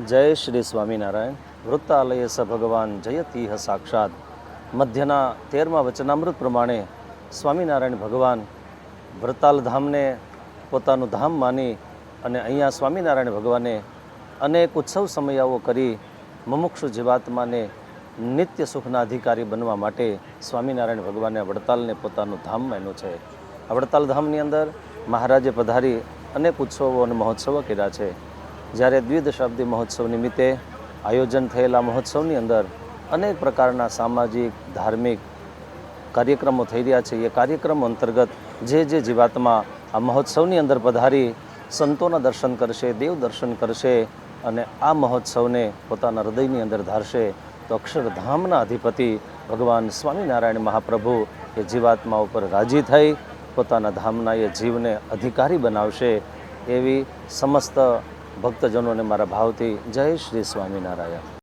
જય શ્રી સ્વામિનારાયણ. વૃત્તાલય સ ભગવાન જયતીહ સાક્ષાત. મધ્યના 13મા વચનામૃત પ્રમાણે સ્વામિનારાયણ ભગવાન વૃતાલ ધામને પોતાનું ધામ માની અને અહીંયા સ્વામિનારાયણ ભગવાને અનેક ઉત્સવ સમયાઓ કરી મુમુક્ષુ જીવાત્માને નિત્ય સુખના અધિકારી બનવા માટે સ્વામિનારાયણ ભગવાને વડતાલને પોતાનું ધામ માન્યું છે. આ વડતાલ ધામની અંદર મહારાજે પધારી અનેક ઉત્સવો અને મહોત્સવો કર્યા છે. જ્યારે દ્વિદશાબ્દી મહોત્સવ નિમિત્તે આયોજન થયેલા મહોત્સવની અંદર અનેક પ્રકારના સામાજિક ધાર્મિક કાર્યક્રમો થઈ રહ્યા છે. એ કાર્યક્રમો અંતર્ગત જે જીવાત્મા આ મહોત્સવની અંદર પધારી સંતોના દર્શન કરશે, દેવ દર્શન કરશે અને આ મહોત્સવને પોતાના હૃદયની અંદર ધારશે તો અક્ષરધામના અધિપતિ ભગવાન સ્વામિનારાયણ મહાપ્રભુ એ જીવાત્મા ઉપર રાજી થઈ પોતાના ધામના એ જીવને અધિકારી બનાવશે. એવી સમસ્ત ભક્તજનોને મારા ભાવથી જય શ્રી સ્વામિનારાયણ.